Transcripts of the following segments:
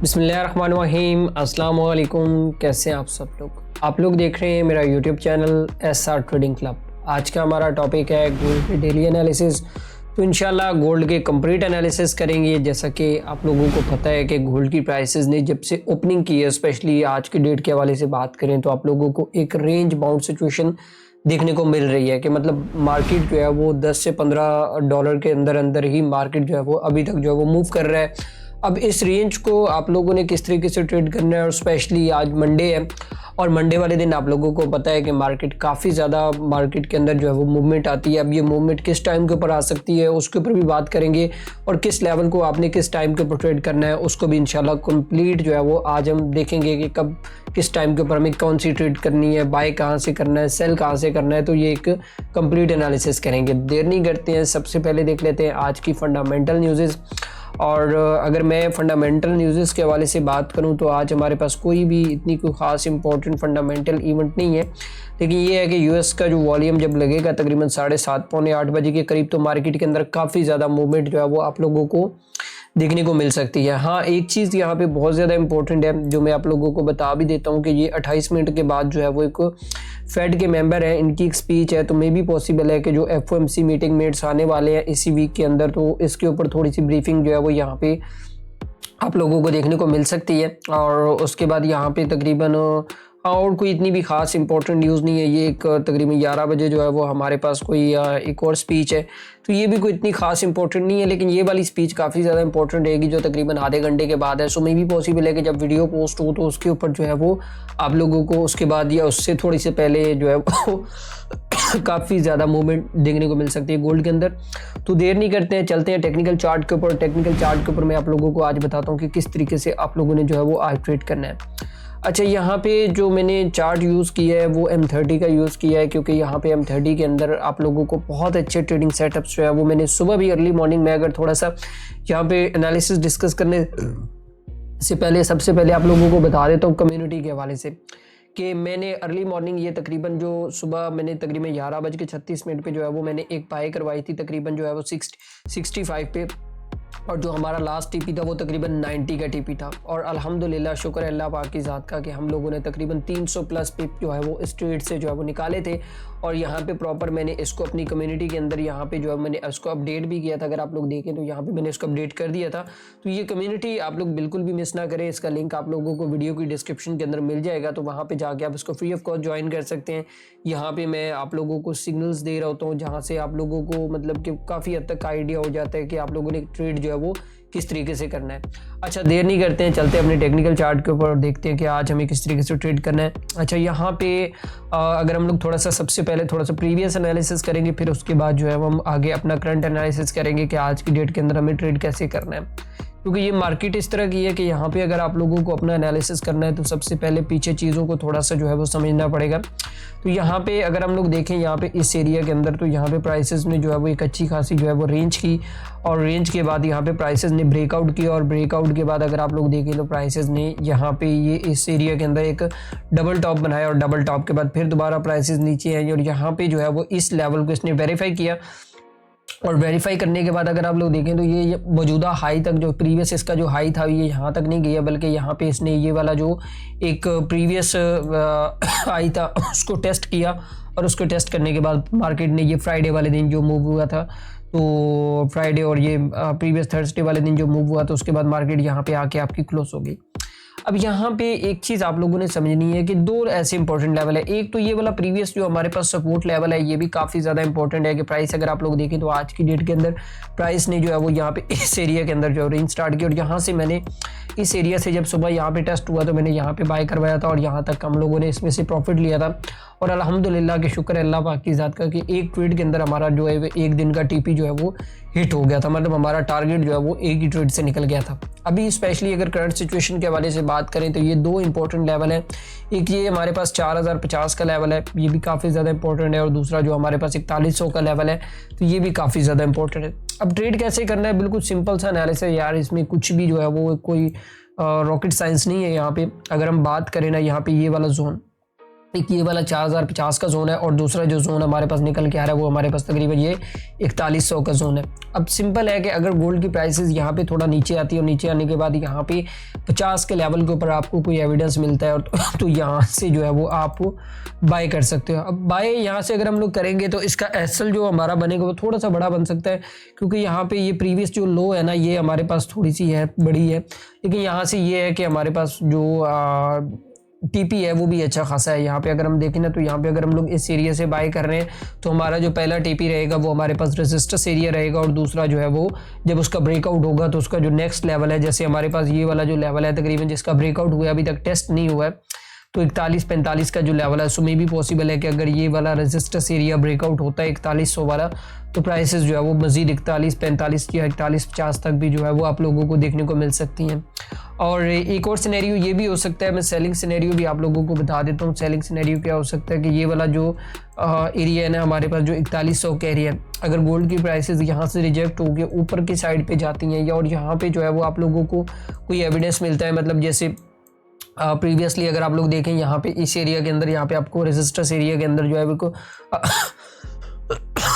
बिस्मिल्लाहिर्रहमानिर्रहीम, अस्सलाम वालेकुम। कैसे हैं आप लोग देख रहे हैं मेरा YouTube channel SR trading club. आज का हमारा टॉपिक है गोल्ड के डेली एनालिसिस। तो इंशाल्लाह गोल्ड के कंप्लीट एनालिसिस करेंगे। जैसा कि आप लोगों को पता है कि गोल्ड की प्राइसेस ने जब से ओपनिंग की है, स्पेशली आज के डेट के हवाले से बात करें तो आप लोगों को एक रेंज बाउंड सिचुएशन देखने को मिल रही है कि मतलब मार्केट जो है वो 10 से 15 डॉलर के अंदर अंदर ही मार्केट जो है वो अभी तक जो है वो मूव कर रहा है। अब इस रेंज को आप लोगों ने किस तरीके से ट्रेड करना है, और स्पेशली आज मंडे है और मंडे वाले दिन आप लोगों को पता है कि मार्केट काफ़ी ज़्यादा मार्केट के अंदर जो है वो मूवमेंट आती है। अब ये मूवमेंट किस टाइम के ऊपर आ सकती है उसके ऊपर भी बात करेंगे, और किस लेवल को आपने किस टाइम के ऊपर ट्रेड करना है उसको भी इंशाल्लाह कंप्लीट जो है वो आज हम देखेंगे कि कब किस टाइम के ऊपर हमें कौन सी ट्रेड करनी है, बाय कहाँ से करना है, सेल कहाँ से करना है। तो ये एक कंप्लीट एनालिसिस करेंगे। देर नहीं करते हैं, सबसे पहले देख लेते हैं आज की फंडामेंटल न्यूज़। और अगर मैं फंडामेंटल न्यूज़ के हवाले से बात करूं तो आज हमारे पास कोई भी इतनी कोई ख़ास इंपॉर्टेंट फंडामेंटल इवेंट नहीं है, लेकिन ये है कि यूएस का जो वॉल्यूम जब लगेगा तकरीबन 7:30 पौने 8 बजे के करीब, तो मार्केट के अंदर काफ़ी ज़्यादा मूवमेंट जो है वो आप लोगों को देखने को मिल सकती है। हाँ, एक चीज़ यहाँ पे बहुत ज़्यादा इंपॉर्टेंट है जो मैं आप लोगों को बता भी देता हूँ कि ये 28 मिनट के बाद जो है वो एक फेड के मेंबर हैं, इनकी एक स्पीच है। तो मे भी पॉसिबल है कि जो FOMC मीटिंग मिनट्स आने वाले हैं इसी वीक के अंदर, तो इसके ऊपर थोड़ी सी ब्रीफिंग जो है वो यहाँ पे आप लोगों को देखने को मिल सकती है। और उसके बाद यहाँ पे तकरीबन और कोई इतनी भी ख़ास इंपॉर्टेंट न्यूज़ नहीं है। ये एक तकरीबन 11 बजे जो है वो हमारे पास कोई एक और स्पीच है, तो ये भी कोई इतनी ख़ास इंपॉर्टेंट नहीं है, लेकिन ये वाली स्पीच काफ़ी ज़्यादा इंपॉर्टेंट रहेगी जो तकरीबन आधे घंटे के बाद है। सो मे भी पॉसिबल है कि जब वीडियो पोस्ट हो तो उसके ऊपर जो है वो आप लोगों को उसके बाद या उससे थोड़ी से पहले जो है वो काफ़ी ज़्यादा मूवमेंट देखने को मिल सकती है गोल्ड के अंदर। तो देर नहीं करते हैं, चलते हैं टेक्निकल चार्ट के ऊपर। टेक्निकल चार्ट के ऊपर मैं आप लोगों को आज बताता हूँ कि किस तरीके से आप लोगों ने जो है वो आज ट्रेड करना है। अच्छा, यहाँ पे जो मैंने चार्ट यूज़ किया है वो M30 का यूज़ किया है, क्योंकि यहाँ पे M30 के अंदर आप लोगों को बहुत अच्छे ट्रेडिंग सेटअप्स जो है वो मैंने सुबह भी अर्ली मॉर्निंग में, अगर थोड़ा सा यहाँ पे एनालिसिस डिस्कस करने से पहले सबसे पहले आप लोगों को बता देता हूँ कम्युनिटी के हवाले से कि मैंने अर्ली मॉर्निंग ये तकरीबन जो सुबह मैंने तकरीबन 11:36 पे जो है वो मैंने एक बाय करवाई थी, तकरीबन जो है वो 65 पे, और जो हमारा लास्ट टीपी था वो तकरीबन 90 का टीपी था। और अल्हम्दुलिल्लाह शुक्र है अल्लाह पाक की ज़ात का कि हम लोगों ने तकरीबन 300 प्लस पिप जो है वो इस ट्रेड से जो है वो निकाले थे। और यहाँ पे प्रॉपर मैंने इसको अपनी कम्युनिटी के अंदर यहाँ पे जो है मैंने इसको अपडेट भी किया था। अगर आप लोग देखें तो यहाँ पे मैंने इसको अपडेट कर दिया था। तो ये कम्युनिटी आप लोग बिल्कुल भी मिस ना करें, इसका लिंक आप लोगों को वीडियो की डिस्क्रिप्शन के अंदर मिल जाएगा, तो वहाँ पर जाके आप इसको फ्री ऑफ कॉस्ट ज्वाइन कर सकते हैं। यहाँ पर मैं आप लोगों को सिग्नल्स दे रहा होता हूँ जहाँ से आप लोगों को मतलब कि काफ़ी हद तक आइडिया हो जाता है कि आप लोगों ने ट्रेड जो है वो किस तरीके से करना है। अच्छा, देर नहीं करते हैं, चलते हैं अपने टेक्निकल चार्ट के ऊपर और देखते हैं कि आज हमें किस तरीके से ट्रेड करना है। अच्छा, यहाँ पे अगर हम लोग थोड़ा सा सबसे पहले थोड़ा सा प्रीवियस एनालिसिस करेंगे, फिर उसके बाद जो है हम आगे अपना करंट एनालिसिस करेंगे कि आज की डेट के अंदर हमें ट्रेड कैसे करना है। क्योंकि ये मार्केट इस तरह की है कि यहाँ पे अगर आप लोगों को अपना एनालिसिस करना है तो सबसे पहले पीछे चीज़ों को थोड़ा सा जो है वो समझना पड़ेगा। तो यहाँ पे अगर हम लोग देखें यहाँ पे इस एरिया के अंदर, तो यहाँ पे प्राइसेस ने जो है वो एक अच्छी खासी जो है वो रेंज की, और रेंज के बाद यहाँ पे प्राइसेस ने ब्रेकआउट किया, और ब्रेकआउट के बाद अगर आप लोग देखें तो प्राइसेस ने यहाँ पे ये इस एरिया के अंदर एक डबल टॉप बनाया, और डबल टॉप के बाद फिर दोबारा प्राइसेस नीचे आई, और यहाँ पे जो है वो इस लेवल को इसने वेरीफाई किया। और वेरीफाई करने के बाद अगर आप लोग देखें तो ये मौजूदा हाई तक, जो प्रीवियस इसका जो हाई था ये यहाँ तक नहीं गया, बल्कि यहाँ पे इसने ये वाला जो एक प्रीवियस हाई था उसको टेस्ट किया, और उसको टेस्ट करने के बाद मार्केट ने ये फ्राइडे वाले दिन जो मूव हुआ था, तो फ्राइडे और ये प्रीवियस थर्सडे वाले दिन जो मूव हुआ था, उसके बाद मार्केट यहाँ पे आके आपकी क्लोज हो गई। अब यहाँ पे एक चीज़ आप लोगों ने समझनी है कि दो ऐसे इंपॉर्टेंट लेवल है। एक तो ये वाला प्रीवियस जो हमारे पास सपोर्ट लेवल है, ये भी काफ़ी ज़्यादा इंपॉर्टेंट है कि प्राइस अगर आप लोग देखें तो आज की डेट के अंदर प्राइस ने जो है वो यहाँ पे इस एरिया के अंदर जो रेंज स्टार्ट की, और यहाँ से मैंने इस एरिया से जब सुबह यहाँ पे टेस्ट हुआ तो मैंने यहाँ पे बाय करवाया था, और यहाँ तक हम लोगों ने इसमें से प्रॉफिट लिया था। और अल्हम्दुलिल्लाह के शुक्र है अल्लाह पाक की ज़ात का कि एक ट्रेड के अंदर हमारा जो है एक दिन का टीपी जो है वो हिट हो गया था, मतलब हमारा टारगेट जो है वो एक ही ट्रेड से निकल गया था। अभी स्पेशली अगर करंट सिचुएशन के हवाले से बात करें तो ये दो इंपॉर्टेंट लेवल है। एक ये हमारे पास 4050 का लेवल है, ये भी काफ़ी ज़्यादा इंपॉर्टेंट है, और दूसरा जो हमारे पास 4100 का लेवल है, तो ये भी काफ़ी ज़्यादा इंपॉर्टेंट है। अब ट्रेड कैसे करना है, बिल्कुल सिंपल सा एनालिसिस है यार, इसमें कुछ भी जो है वो कोई रॉकेट साइंस नहीं है। यहाँ पे अगर हम बात करें ना, यहाँ पे ये वाला जोन एक ये वाला 4050 का जोन है और दूसरा जो जोन हमारे पास निकल के आ रहा है वो हमारे पास तकरीबन ये 4100 का जोन है। अब सिंपल है कि अगर गोल्ड की प्राइसेस यहाँ पे थोड़ा नीचे आती है और नीचे आने के बाद यहाँ पे 50 के लेवल के ऊपर आपको कोई एविडेंस मिलता है और तो यहाँ से जो है वो आप बाय कर सकते हो। अब बाय यहाँ से अगर हम लोग करेंगे तो इसका एसएल जो हमारा बनेगा वो थोड़ा सा बड़ा बन सकता है, क्योंकि यहाँ पे ये प्रीवियस जो लो है ना ये हमारे पास थोड़ी सी है, बड़ी है, लेकिन यहाँ से ये है कि हमारे पास जो टीपी है वो भी अच्छा खासा है। यहाँ पे अगर हम देखें ना तो यहाँ पे अगर हम लोग इस एरिया से बाय कर रहे हैं तो हमारा जो पहला टीपी रहेगा वो हमारे पास रेजिस्टेंस एरिया रहेगा, और दूसरा जो है वो जब उसका ब्रेकआउट होगा तो उसका जो नेक्स्ट लेवल है, जैसे हमारे पास ये वाला जो लेवल है तकरीबन जिसका ब्रेकआउट हुआ अभी तक टेस्ट नहीं हुआ है, तो 41-45 का जो लेवल है सो मे भी पॉसिबल है कि अगर ये वाला रेजिस्टेंस एरिया ब्रेकआउट होता है 4100 वाला तो प्राइसेस जो है वो मजीद 41-45 या 41-50 तक भी जो है वो आप लोगों को देखने को मिल सकती हैं। और एक और सिनेरियो ये भी हो सकता है, मैं सेलिंग सिनेरियो भी आप लोगों को बता देता हूँ। सेलिंग सिनेरियो क्या हो सकता है कि ये वाला जो एरिया है ना हमारे पास जो 4100 का एरिया है, अगर गोल्ड की प्राइसेस यहाँ से रिजेक्ट होकर ऊपर की साइड पे जाती हैं या और यहाँ पे जो है वो आप लोगों को कोई एविडेंस मिलता है, मतलब जैसे प्रीवियसली अगर आप लोग देखें यहाँ पे इस एरिया के अंदर यहाँ पे आपको रेजिस्टेंस एरिया के अंदर जो है वो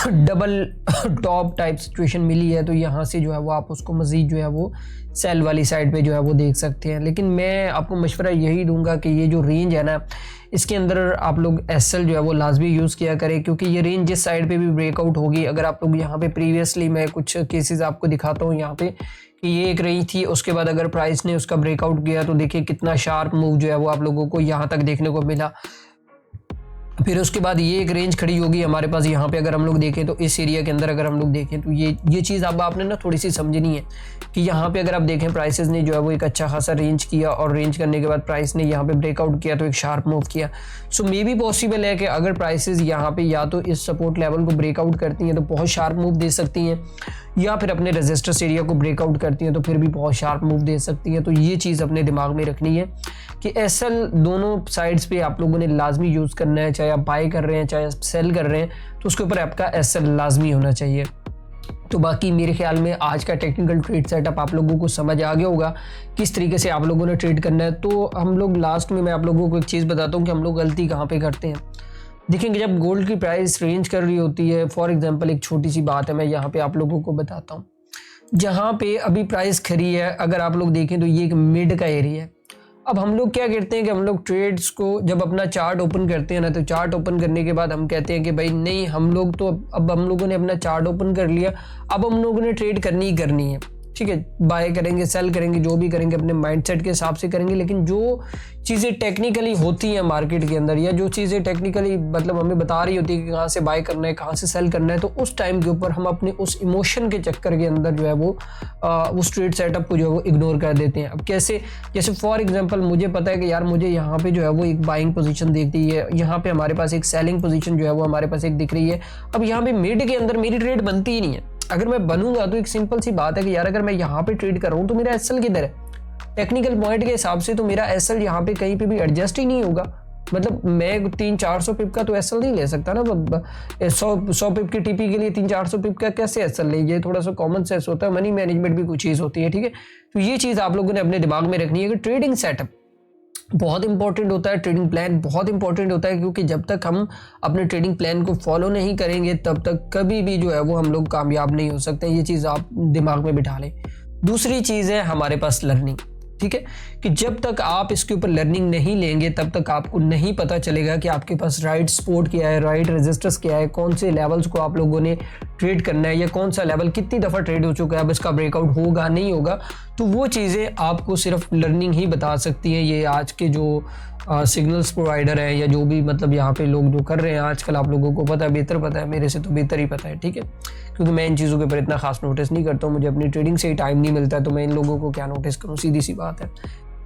डबल टॉप टाइप सिचुएशन मिली है, तो यहाँ से जो है वो आप उसको मजीद जो है वो सेल वाली साइड पे जो है वो देख सकते हैं। लेकिन मैं आपको मशवरा यही दूंगा कि ये जो रेंज है ना इसके अंदर आप लोग एसएल जो है वो लाजमी यूज़ किया करें, क्योंकि ये रेंज जिस साइड पे भी ब्रेकआउट होगी, अगर आप लोग यहाँ पे प्रीवियसली मैं कुछ केसेस आपको दिखाता हूँ यहाँ पे कि ये एक रेंज थी, उसके बाद अगर प्राइस ने उसका ब्रेकआउट किया तो देखिए कितना शार्प मूव जो है वो आप लोगों को यहाँ तक देखने को मिला। फिर उसके बाद ये एक रेंज खड़ी होगी हमारे पास यहाँ पे, अगर हम लोग देखें तो इस एरिया के अंदर अगर हम लोग देखें तो ये चीज़ अब आपने ना थोड़ी सी समझनी है कि यहाँ पे अगर आप देखें प्राइसेस ने जो है वो एक अच्छा खासा रेंज किया और रेंज करने के बाद प्राइस ने यहाँ पे ब्रेकआउट किया तो एक शार्प मूव किया। सो मे बी पॉसिबल है कि अगर प्राइसेस यहाँ पे या तो इस सपोर्ट लेवल को ब्रेकआउट करती हैं तो बहुत शार्प मूव दे सकती हैं, या फिर अपने रेजिस्टेंस एरिया को ब्रेकआउट करती हैं तो फिर भी बहुत शार्प मूव दे सकती हैं। तो ये चीज़ अपने दिमाग में रखनी है कि एसएल दोनों साइड्स पे आप लोगों ने लाजमी यूज़ करना है, चाहे आप बाय कर रहे हैं चाहे आप सेल कर रहे हैं तो उसके ऊपर आपका एसएल लाजमी होना चाहिए। तो बाकी मेरे ख्याल में आज का टेक्निकल ट्रेड सेटअप आप लोगों को समझ आ गया होगा किस तरीके से आप लोगों ने ट्रेड करना है। तो हम लोग लास्ट में मैं आप लोगों को एक चीज़ बताता हूँ कि हम लोग गलती कहाँ पे करते हैं। देखेंगे जब गोल्ड की प्राइस रेंज कर रही होती है, फॉर एग्जांपल एक छोटी सी बात है मैं यहाँ पे आप लोगों को बताता हूँ, जहाँ पे अभी प्राइस खड़ी है अगर आप लोग देखें तो ये एक मिड का एरिया है। अब हम लोग क्या करते हैं कि हम लोग ट्रेड्स को जब अपना चार्ट ओपन करते हैं ना तो चार्ट ओपन करने के बाद हम कहते हैं कि भाई नहीं हम लोग तो अब हम लोगों ने अपना चार्ट ओपन कर लिया, अब हम लोगों ने ट्रेड करनी ही करनी है, ठीक है, बाय करेंगे सेल करेंगे जो भी करेंगे अपने माइंडसेट के हिसाब से करेंगे। लेकिन जो चीज़ें टेक्निकली होती हैं मार्केट के अंदर या जो चीज़ें टेक्निकली मतलब हमें बता रही होती है कि कहाँ से बाय करना है कहाँ से सेल करना है, तो उस टाइम के ऊपर हम अपने उस इमोशन के चक्कर के अंदर जो है वो उस ट्रेड सेटअप को जो है वो इग्नोर कर देते हैं। अब कैसे, जैसे फॉर एग्जांपल मुझे पता है कि यार मुझे यहाँ पे जो है वो एक बाइंग पोजीशन दिखती है, यहाँ पे हमारे पास एक सेलिंग पोजीशन जो है वो हमारे पास एक दिख रही है। अब यहाँ पे मिड के अंदर मेरी ट्रेड बनती ही नहीं है। अगर मैं बनूंगा तो एक सिंपल सी बात है कि यार अगर मैं यहाँ पे ट्रेड कर रहा हूँ तो मेरा एसएल किधर है, टेक्निकल पॉइंट के हिसाब से तो मेरा एसएल यहाँ पे कहीं पे भी एडजस्ट ही नहीं होगा। मतलब मैं 300-400 पिप का तो एसएल नहीं ले सकता ना, 100 पिप की टीपी के लिए 300-400 पिप का कैसे एसएल ले, ये थोड़ा सा कॉमन सेंस होता है, मनी मैनेजमेंट भी कुछ चीज़ होती है, ठीक है। तो ये चीज़ आप लोगों ने अपने दिमाग में रखनी है कि ट्रेडिंग सेटअप बहुत इंपॉर्टेंट होता है, ट्रेडिंग प्लान बहुत इंपॉर्टेंट होता है, क्योंकि जब तक हम अपने ट्रेडिंग प्लान को फॉलो नहीं करेंगे तब तक कभी भी जो है वो हम लोग कामयाब नहीं हो सकते। ये चीज़ आप दिमाग में बिठा लें। दूसरी चीज़ है हमारे पास लर्निंग, ठीक है, कि जब तक आप इसके ऊपर लर्निंग नहीं लेंगे तब तक आपको नहीं पता चलेगा कि आपके पास राइट सपोर्ट क्या है, राइट रेजिस्टेंस क्या है, कौन से लेवल्स को आप लोगों ने ट्रेड करना है या कौन सा लेवल कितनी दफ़ा ट्रेड हो चुका है, अब इसका ब्रेकआउट होगा नहीं होगा। तो वो चीज़ें आपको सिर्फ लर्निंग ही बता सकती हैं। ये आज के जो सिग्नल्स प्रोवाइडर हैं या जो भी मतलब यहाँ पे लोग जो कर रहे हैं आजकल, आप लोगों को पता है, बेहतर पता है, मेरे से तो बेहतर ही पता है, ठीक है, क्योंकि मैं इन चीज़ों के ऊपर इतना खास नोटिस नहीं करता हूँ, मुझे अपनी ट्रेडिंग से ही टाइम नहीं मिलता है, तो मैं इन लोगों को क्या नोटिस करूँ, सीधी सी बात है।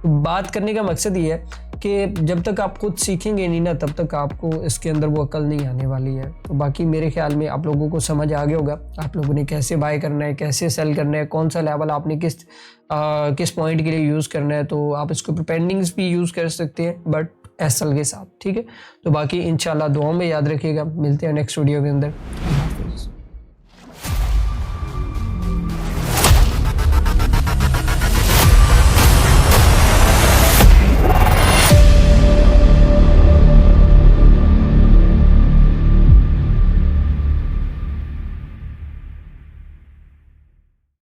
तो बात करने का मकसद ये है कि जब तक आप खुद सीखेंगे नहीं ना तब तक आपको इसके अंदर वो अकल नहीं आने वाली है। तो बाकी मेरे ख्याल में आप लोगों को समझ आ गया होगा आप लोगों ने कैसे बाय करना है, कैसे सेल करना है, कौन सा लेवल आपने किस पॉइंट के लिए यूज़ करना है। तो आप इसको पेंडिंग्स भी यूज़ कर सकते हैं बट एसएल के साथ, ठीक है। तो बाकी इंशाल्लाह दुआ में याद रखिएगा, मिलते हैं नेक्स्ट वीडियो के अंदर।